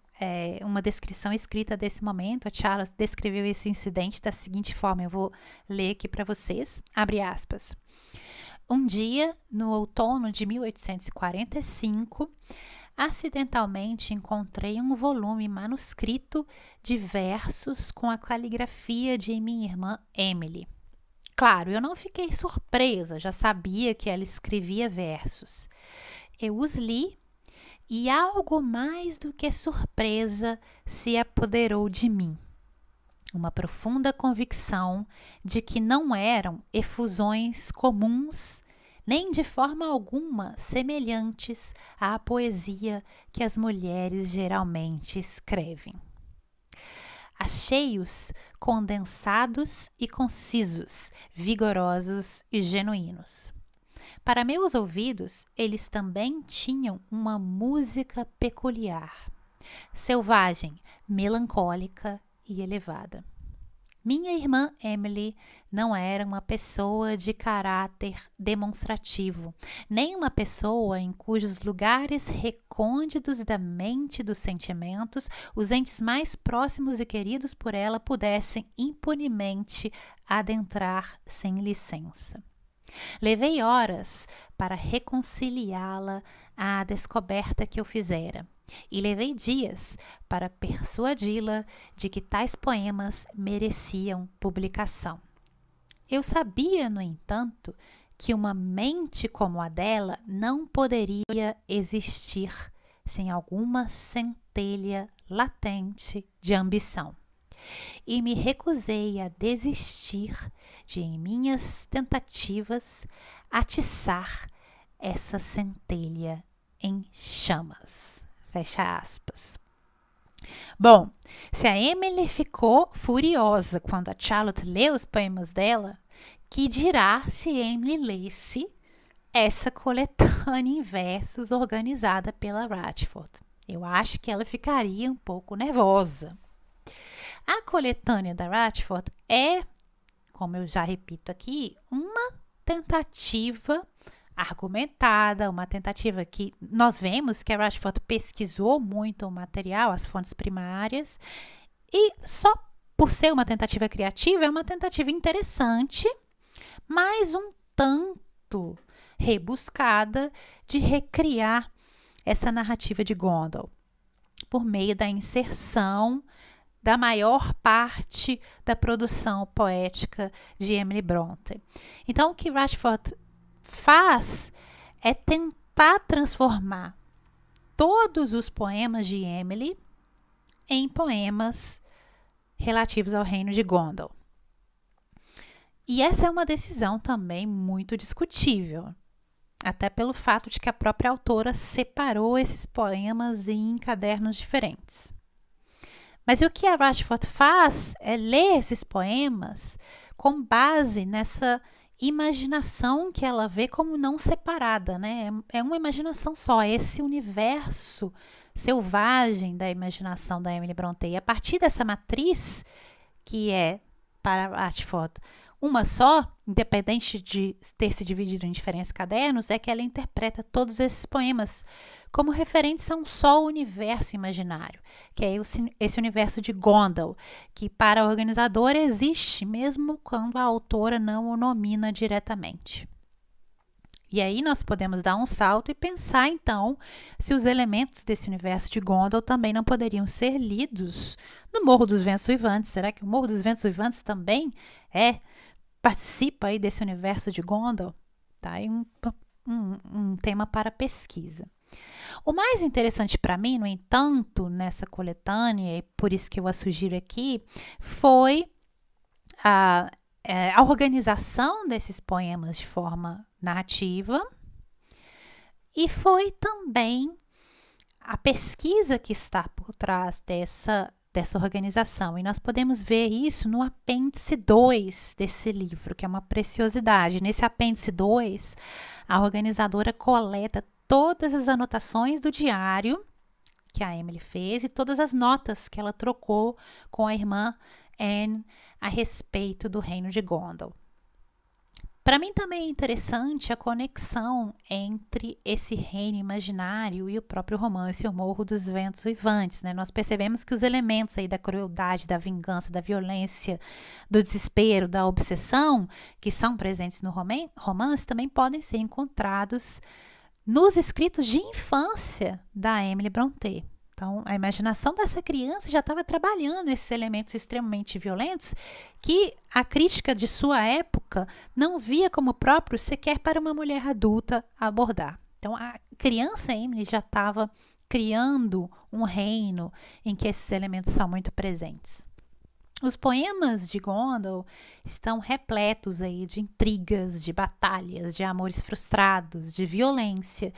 uma descrição escrita desse momento. A Charlotte descreveu esse incidente da seguinte forma, eu vou ler aqui para vocês, abre aspas. Um dia, no outono de 1845, acidentalmente encontrei um volume manuscrito de versos com a caligrafia de minha irmã Emily. Claro, eu não fiquei surpresa, já sabia que ela escrevia versos. Eu os li e algo mais do que surpresa se apoderou de mim. Uma profunda convicção de que não eram efusões comuns, nem de forma alguma semelhantes à poesia que as mulheres geralmente escrevem. Achei-os condensados e concisos, vigorosos e genuínos. Para meus ouvidos, eles também tinham uma música peculiar, selvagem, melancólica e elevada. Minha irmã Emily não era uma pessoa de caráter demonstrativo, nem uma pessoa em cujos lugares recônditos da mente e dos sentimentos os entes mais próximos e queridos por ela pudessem impunemente adentrar sem licença. Levei horas para reconciliá-la à descoberta que eu fizera, e levei dias para persuadi-la de que tais poemas mereciam publicação. Eu sabia, no entanto, que uma mente como a dela não poderia existir sem alguma centelha latente de ambição. E me recusei a desistir de, em minhas tentativas, atiçar essa centelha em chamas. Fecha aspas. Bom, se a Emily ficou furiosa quando a Charlotte leu os poemas dela, que dirá se Emily lesse essa coletânea em versos organizada pela Radford? Eu acho que ela ficaria um pouco nervosa. A coletânea da Radford é, como eu já repito aqui, uma tentativa argumentada, uma tentativa que nós vemos que a Radford pesquisou muito o material, as fontes primárias, e só por ser uma tentativa criativa, é uma tentativa interessante, mas um tanto rebuscada de recriar essa narrativa de Gondal, por meio da inserção da maior parte da produção poética de Emily Brontë. Então, o que Radford faz é tentar transformar todos os poemas de Emily em poemas relativos ao reino de Gondal. E essa é uma decisão também muito discutível, até pelo fato de que a própria autora separou esses poemas em cadernos diferentes. Mas o que a Radford faz é ler esses poemas com base nessa imaginação que ela vê como não separada, né? É uma imaginação só, esse universo selvagem da imaginação da Emily Brontë. E a partir dessa matriz, que é para Radford uma só, independente de ter se dividido em diferentes cadernos, é que ela interpreta todos esses poemas como referentes a um só universo imaginário, que é esse universo de Gondal, que para a organizadora existe mesmo quando a autora não o nomina diretamente. E aí nós podemos dar um salto e pensar, então, se os elementos desse universo de Gondal também não poderiam ser lidos no Morro dos Ventos Uivantes. Será que o Morro dos Ventos Uivantes também participa aí desse universo de Gondal? Tá aí um tema para pesquisa. O mais interessante para mim, no entanto, nessa coletânea, e por isso que eu a sugiro aqui, foi a organização desses poemas de forma narrativa, e foi também a pesquisa que está por trás dessa organização. E nós podemos ver isso no apêndice 2 desse livro, que é uma preciosidade. Nesse apêndice 2, a organizadora coleta todas as anotações do diário que a Emily fez e todas as notas que ela trocou com a irmã Anne a respeito do reino de Gondal. Para mim também é interessante a conexão entre esse reino imaginário e o próprio romance O Morro dos Ventos Uivantes, né? Nós percebemos que os elementos aí da crueldade, da vingança, da violência, do desespero, da obsessão, que são presentes no romance, também podem ser encontrados nos escritos de infância da Emily Brontë. Então, a imaginação dessa criança já estava trabalhando esses elementos extremamente violentos que a crítica de sua época não via como próprios sequer para uma mulher adulta abordar. Então, a criança Emily já estava criando um reino em que esses elementos são muito presentes. Os poemas de Gondel estão repletos aí de intrigas, de batalhas, de amores frustrados, de violência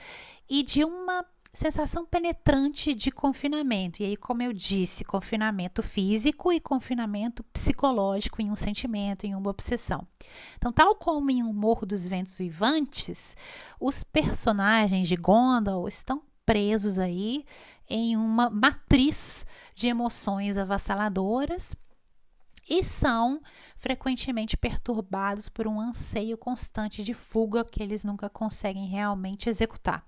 e de uma sensação penetrante de confinamento. E aí, como eu disse, confinamento físico e confinamento psicológico em um sentimento, em uma obsessão. Então, tal como em O Morro dos Ventos Uivantes, os personagens de Gondel estão presos aí em uma matriz de emoções avassaladoras e são frequentemente perturbados por um anseio constante de fuga que eles nunca conseguem realmente executar.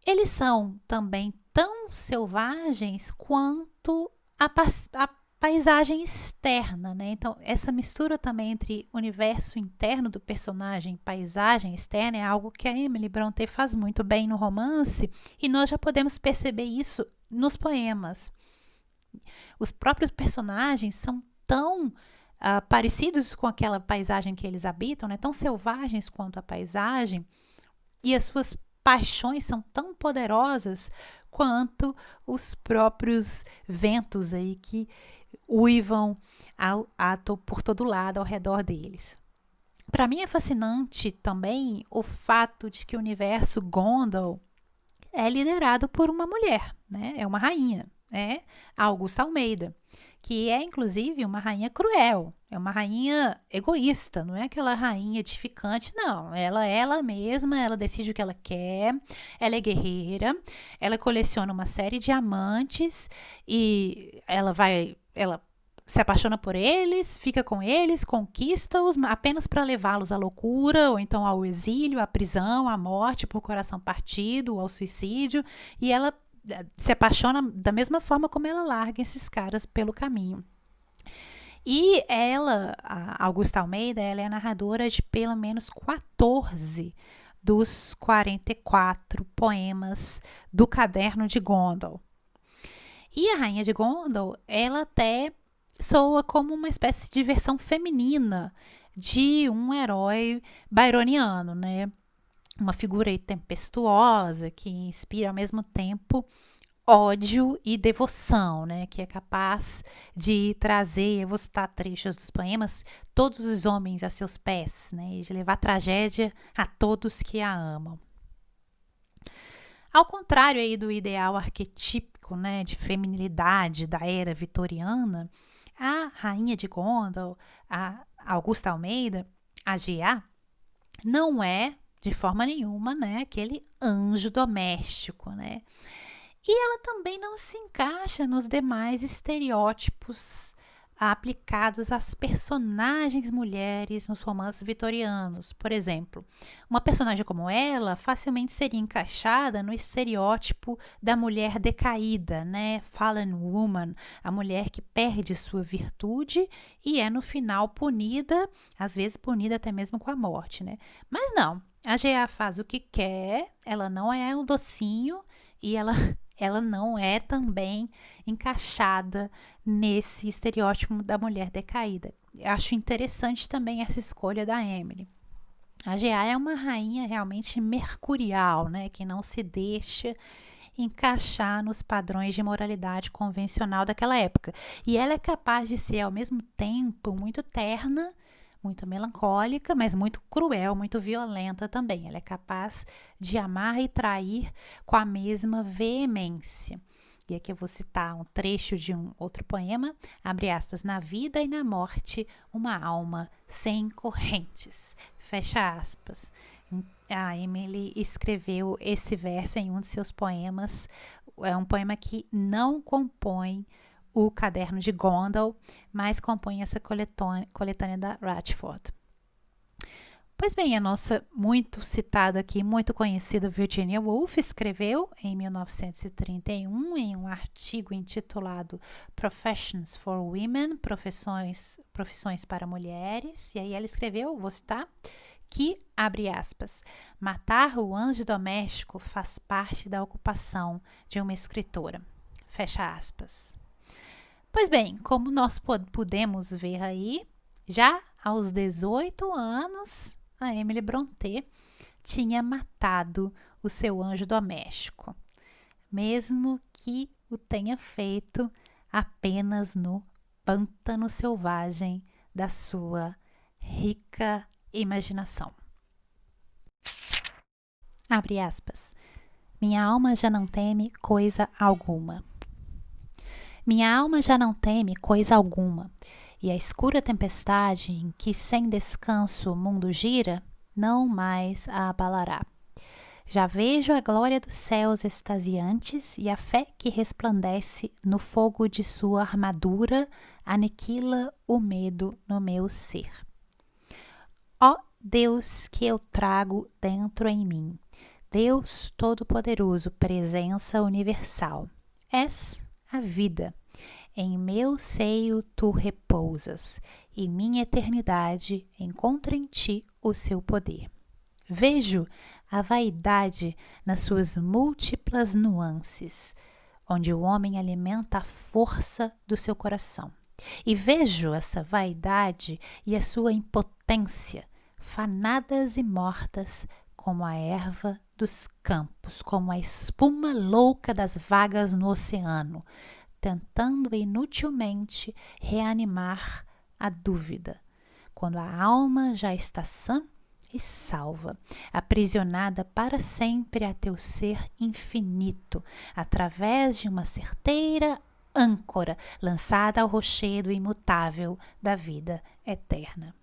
Eles são também tão selvagens quanto a paisagem externa, né? Então, essa mistura também entre universo interno do personagem e paisagem externa é algo que a Emily Brontë faz muito bem no romance, e nós já podemos perceber isso nos poemas. Os próprios personagens são tão parecidos com aquela paisagem que eles habitam, né? Tão selvagens quanto a paisagem, e as suas paixões são tão poderosas quanto os próprios ventos aí que uivam por todo lado ao redor deles. Para mim é fascinante também o fato de que o universo Gondel é liderado por uma mulher, né? É uma rainha, é a Augusta Almeida, que é inclusive uma rainha cruel, é uma rainha egoísta, não é aquela rainha edificante, não. Ela é ela mesma, ela decide o que ela quer, ela é guerreira, ela coleciona uma série de amantes e ela se apaixona por eles, fica com eles, conquista-os apenas para levá-los à loucura, ou então ao exílio, à prisão, à morte por coração partido, ao suicídio, e ela se apaixona da mesma forma como ela larga esses caras pelo caminho. E ela, a Augusta Almeida, ela é narradora de pelo menos 14 dos 44 poemas do Caderno de Gondel. E a Rainha de Gondel, ela até soa como uma espécie de versão feminina de um herói byroniano, né? Uma figura tempestuosa que inspira ao mesmo tempo ódio e devoção, né? Que é capaz de trazer, eu vou citar trechos dos poemas, todos os homens a seus pés, né? E de levar tragédia a todos que a amam. Ao contrário aí do ideal arquetípico, né, de feminilidade da era vitoriana, a Rainha de Gondel, a Augusta Almeida, a G.A., não é de forma nenhuma, né, aquele anjo doméstico, né? E ela também não se encaixa nos demais estereótipos aplicados às personagens mulheres nos romances vitorianos. Por exemplo, uma personagem como ela facilmente seria encaixada no estereótipo da mulher decaída, né? Fallen woman, a mulher que perde sua virtude e é no final punida, às vezes punida até mesmo com a morte, né? Mas não, a G.A. faz o que quer, ela não é um docinho e ela não é também encaixada nesse estereótipo da mulher decaída. Eu acho interessante também essa escolha da Emily. A G.A. é uma rainha realmente mercurial, né, que não se deixa encaixar nos padrões de moralidade convencional daquela época. E ela é capaz de ser, ao mesmo tempo, muito terna, muito melancólica, mas muito cruel, muito violenta também. Ela é capaz de amar e trair com a mesma veemência. E aqui eu vou citar um trecho de um outro poema, abre aspas, na vida e na morte, uma alma sem correntes, fecha aspas. A Emily escreveu esse verso em um de seus poemas, é um poema que não compõe o Caderno de Gondel, mas compõe essa coletânea da Ratchford. Pois bem, a nossa muito citada aqui, muito conhecida Virginia Woolf escreveu em 1931 em um artigo intitulado Professions for Women, profissões para mulheres, e aí ela escreveu, vou citar, que, abre aspas, matar o anjo doméstico faz parte da ocupação de uma escritora, fecha aspas. Pois bem, como nós pudemos ver aí, já aos 18 anos, a Emily Brontë tinha matado o seu anjo doméstico. mesmo que o tenha feito apenas no pântano selvagem da sua rica imaginação. Abre aspas. Minha alma já não teme coisa alguma. Minha alma já não teme coisa alguma, e a escura tempestade em que sem descanso o mundo gira, não mais a abalará. Já vejo a glória dos céus extasiantes e a fé que resplandece no fogo de sua armadura aniquila o medo no meu ser. Ó Deus que eu trago dentro em mim, Deus Todo-Poderoso, presença universal, és a vida. Em meu seio tu repousas, e minha eternidade encontra em ti o seu poder. Vejo a vaidade nas suas múltiplas nuances, onde o homem alimenta a força do seu coração. E vejo essa vaidade e a sua impotência, fanadas e mortas como a erva dos campos, como a espuma louca das vagas no oceano, tentando inutilmente reanimar a dúvida, quando a alma já está sã e salva, aprisionada para sempre a teu ser infinito, através de uma certeira âncora lançada ao rochedo imutável da vida eterna.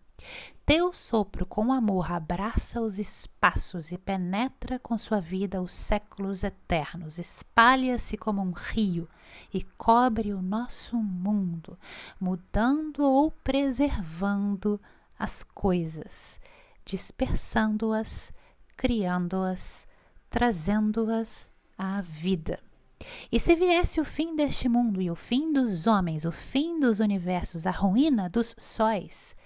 Teu sopro com amor abraça os espaços e penetra com sua vida os séculos eternos, espalha-se como um rio e cobre o nosso mundo, mudando ou preservando as coisas, dispersando-as, criando-as, trazendo-as à vida. E se viesse o fim deste mundo e o fim dos homens, o fim dos universos, a ruína dos sóis,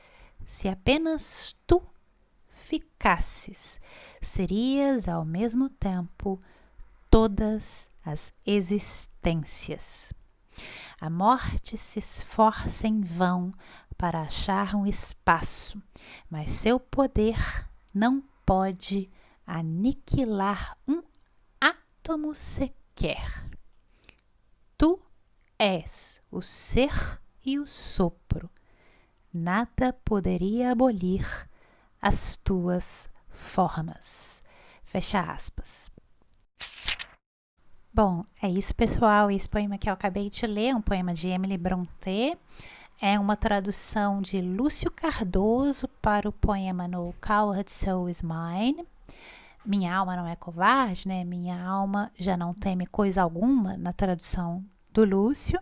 se apenas tu ficasses, serias ao mesmo tempo todas as existências. A morte se esforça em vão para achar um espaço, mas seu poder não pode aniquilar um átomo sequer. Tu és o ser e o sopro. Nada poderia abolir as tuas formas. Fecha aspas. Bom, é isso, pessoal. Esse poema que eu acabei de ler é um poema de Emily Brontë. É uma tradução de Lúcio Cardoso para o poema No Coward Soul Is Mine. Minha alma não é covarde, né? Minha alma já não teme coisa alguma, na tradução do Lúcio.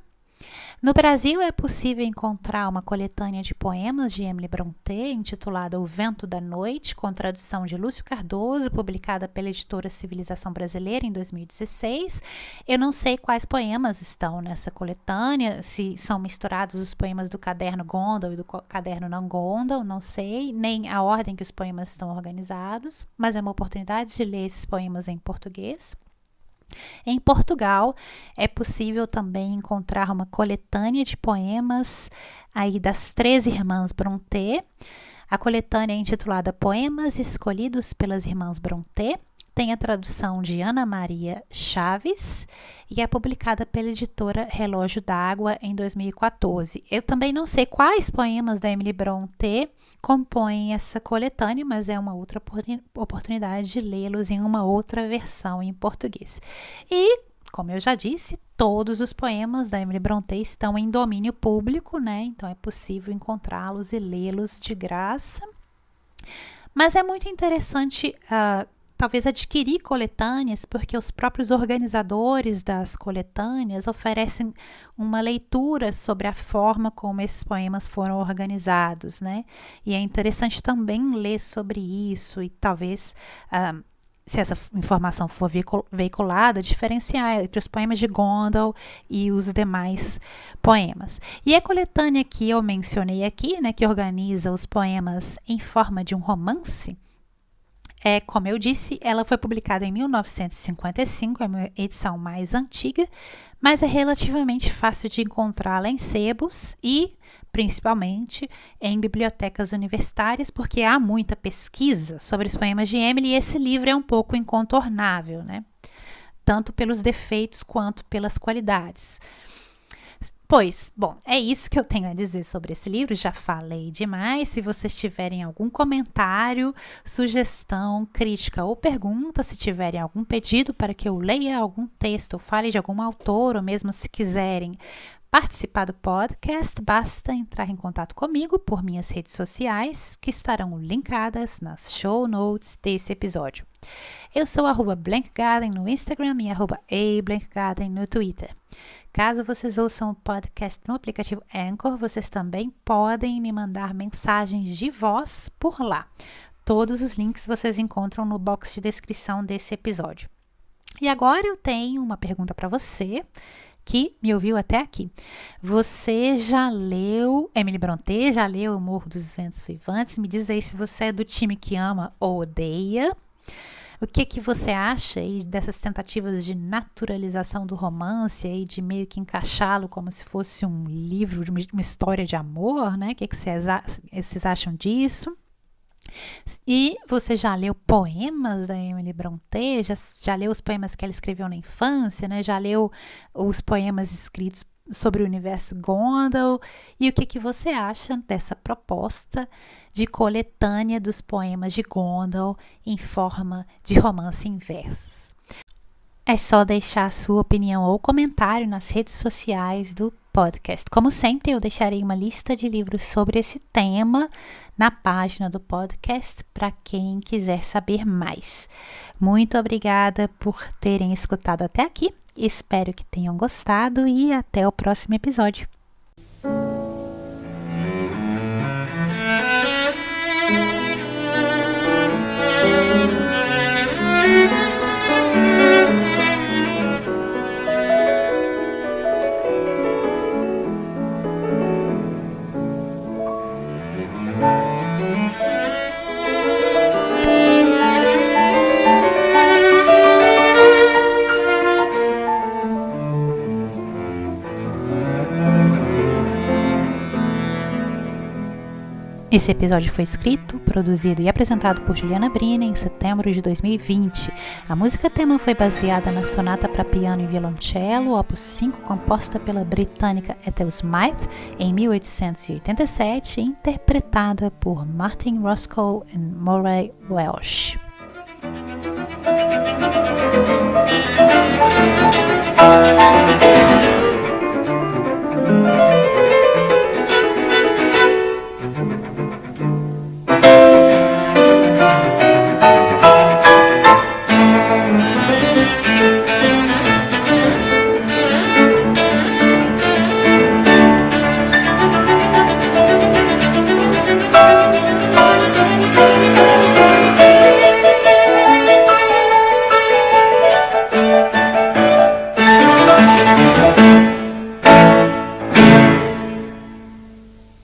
No Brasil é possível encontrar uma coletânea de poemas de Emily Brontë intitulada O Vento da Noite, com tradução de Lúcio Cardoso, publicada pela editora Civilização Brasileira em 2016. Eu não sei quais poemas estão nessa coletânea, se são misturados os poemas do caderno Gondel e do caderno não Gondel, não sei, nem a ordem que os poemas estão organizados, mas é uma oportunidade de ler esses poemas em português. Em Portugal, é possível também encontrar uma coletânea de poemas aí das 13 irmãs Brontë. A coletânea é intitulada Poemas Escolhidos pelas Irmãs Brontë. Tem a tradução de Ana Maria Chaves e é publicada pela editora Relógio d'Água em 2014. Eu também não sei quais poemas da Emily Brontë compõem essa coletânea, mas é uma outra oportunidade de lê-los em uma outra versão em português. E, como eu já disse, todos os poemas da Emily Brontë estão em domínio público, né? Então é possível encontrá-los e lê-los de graça. Mas é muito interessante talvez adquirir coletâneas, porque os próprios organizadores das coletâneas oferecem uma leitura sobre a forma como esses poemas foram organizados, né? E é interessante também ler sobre isso e talvez, se essa informação for veiculada, diferenciar entre os poemas de Gondel e os demais poemas. E a coletânea que eu mencionei aqui, né, que organiza os poemas em forma de um romance, como eu disse, ela foi publicada em 1955, é uma edição mais antiga, mas é relativamente fácil de encontrá-la em sebos e, principalmente, em bibliotecas universitárias, porque há muita pesquisa sobre os poemas de Emily e esse livro é um pouco incontornável, né? tanto pelos defeitos quanto pelas qualidades. Pois, bom, é isso que eu tenho a dizer sobre esse livro, já falei demais. Se vocês tiverem algum comentário, sugestão, crítica ou pergunta, se tiverem algum pedido para que eu leia algum texto ou fale de algum autor, ou mesmo se quiserem participar do podcast, basta entrar em contato comigo por minhas redes sociais, que estarão linkadas nas show notes desse episódio. Eu sou @blankgarden no Instagram e @ablankgarden no Twitter. Caso vocês ouçam o podcast no aplicativo Anchor, vocês também podem me mandar mensagens de voz por lá. Todos os links vocês encontram no box de descrição desse episódio. E agora eu tenho uma pergunta para você que me ouviu até aqui. Você já leu Emily Brontë? Já leu O Morro dos Ventos Uivantes? Me diz aí se você é do time que ama ou odeia. O que você acha aí dessas tentativas de naturalização do romance e de meio que encaixá-lo como se fosse um livro, uma história de amor, né? O que vocês acham disso? E você já leu poemas da Emily Brontë? Já leu os poemas que ela escreveu na infância, né? Já leu os poemas escritos sobre o universo Gondal? E o que você acha dessa proposta de coletânea dos poemas de Gondal em forma de romance em versos? É só deixar a sua opinião ou comentário nas redes sociais do podcast. Como sempre, eu deixarei uma lista de livros sobre esse tema na página do podcast para quem quiser saber mais. Muito obrigada por terem escutado até aqui. Espero que tenham gostado e até o próximo episódio. Esse episódio foi escrito, produzido e apresentado por Juliana Brina em setembro de 2020. A música tema foi baseada na sonata para piano e violoncelo, opus 5, composta pela britânica Ethel Smyth em 1887, interpretada por Martin Roscoe e Murray Welsh.